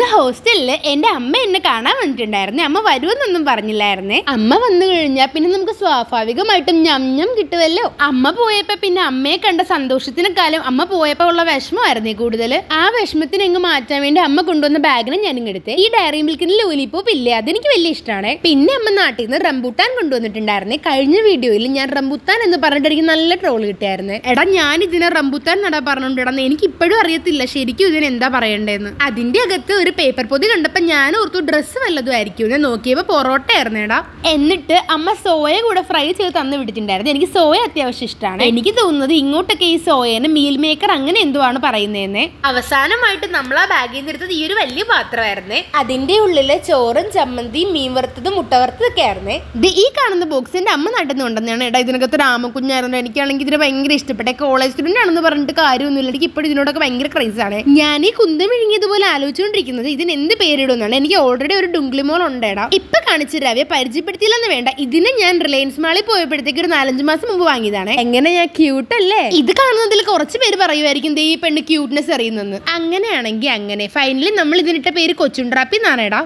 ഇന്ന് ഹോസ്റ്റലില് എന്റെ അമ്മ എന്നെ കാണാൻ വന്നിട്ടുണ്ടായിരുന്നേ. അമ്മ വരുമെന്നൊന്നും പറഞ്ഞില്ലായിരുന്നേ. അമ്മ വന്നു കഴിഞ്ഞാൽ പിന്നെ നമുക്ക് സ്വാഭാവികമായിട്ടും ഞം കിട്ടുമല്ലോ. അമ്മ പോയപ്പോ പിന്നെ അമ്മയെ കണ്ട സന്തോഷത്തിനെക്കാളും അമ്മ പോയപ്പോ ഉള്ള വിഷമമായിരുന്നേ കൂടുതൽ. ആ വിഷമത്തിന് എങ്ങ് മാറ്റാൻ വേണ്ടി അമ്മ കൊണ്ടുവന്ന ബാഗിനെ ഞാനും എടുത്തേ. ഈ ഡയറി മിൽക്കിന് ലോലിപോപ്പ് ഇല്ലേ, അതെനിക്ക് വലിയ ഇഷ്ടമാണ്. പിന്നെ അമ്മ നാട്ടിൽ നിന്ന് റംബൂട്ടാൻ കൊണ്ടുവന്നിട്ടുണ്ടായിരുന്നേ. കഴിഞ്ഞ വീഡിയോയിൽ ഞാൻ റംബൂത്താൻ എന്ന് പറഞ്ഞിട്ട് എനിക്ക് നല്ല ട്രോൾ കിട്ടിയായിരുന്നേ. എടാ, ഞാൻ ഇതിനെ റംബൂത്താൻ നടാ പറഞ്ഞോണ്ടിടന്ന് എനിക്ക് ഇപ്പോഴും അറിയത്തില്ല ശരിക്കും ഇതിന് എന്താ പറയണ്ടേന്ന്. അതിന്റെ അകത്ത് ഒരു പേപ്പർ പൊതി കണ്ടപ്പോ ഞാൻ ഓർത്തു ഡ്രസ്സ് വല്ലതും ആയിരിക്കും. ഞാൻ നോക്കിയപ്പോ പൊറോട്ട ആയിരുന്നേടാ. എന്നിട്ട് അമ്മ സോയ കൂടെ ഫ്രൈ ചെയ്ത് തന്നു വിട്ടിട്ടുണ്ടായിരുന്നു. എനിക്ക് സോയ അത്യാവശ്യം ഇഷ്ടമാണ്. എനിക്ക് തോന്നുന്നത് ഇങ്ങോട്ടൊക്കെ ഈ സോയന് മീൽ മേക്കർ അങ്ങനെ എന്തോ ആണ് പറയുന്നതെന്നേ. അവസാനമായിട്ട് നമ്മൾ ആ ബാഗിൽ നിന്ന് എടുത്തത് ഈ ഒരു വലിയ പാത്രമായിരുന്നേ. അതിന്റെ ഉള്ളില് ചോറും ചമ്മന്തിയും മീൻ വറുത്തതും മുട്ട വറുത്തതൊക്കെ ആയിരുന്നേ. ഈ കാണുന്ന ബോക്സ് എന്റെ അമ്മ നട്ടുന്നുണ്ടെന്നാണ്. എടാ, ഇതിനകത്ത് രാമക്കുഞ്ഞായിരുന്നു. എനിക്കാണെങ്കിൽ ഇതിനെ ഭയങ്കര ഇഷ്ടപ്പെട്ട. കോളേജ് സ്റ്റുഡന്റ് ആണെന്ന് പറഞ്ഞിട്ട് കാര്യമൊന്നുമില്ല. എനിക്ക് ഇപ്പോഴും ഇതിനോടൊക്കെ ഭയങ്കര ക്രൈസ് ആണ്. ഞാൻ ഈ കുന്തം വിഴുങ്ങിയതുപോലെ ആലോചിച്ചുകൊണ്ടിരിക്കുന്നത് ഇതിന് എന്ത് പേരിടുന്നാണ്. എനിക്ക് ഓൾറെഡി ഒരു ഡുംഗ്ലിമോൾ ഉണ്ടേടാ. ഇപ്പൊ കാണിച്ച രവിയെ പരിചയപ്പെടുത്തിയില്ലെന്ന് വേണ്ട. ഇതിനെ ഞാൻ റിലയൻസ് മാളിൽ പോയപ്പോഴത്തേക്ക് ഒരു 4-5 മാസം മുമ്പ് വാങ്ങിയതാണ്. എങ്ങനെ ഞാൻ ക്യൂട്ട് അല്ലേ? ഇത് കാണുന്നതിൽ കുറച്ച് പേര് പറയുമായിരിക്കും ഈ പെണ്ണ് ക്യൂട്ട്നെസ് അറിയുന്നെന്ന്. അങ്ങനെയാണെങ്കിൽ അങ്ങനെ ഫൈനലി നമ്മൾ ഇതിനിട്ട പേര് കൊച്ചുണ്ട്രാപ്പി എന്നാണേടാ.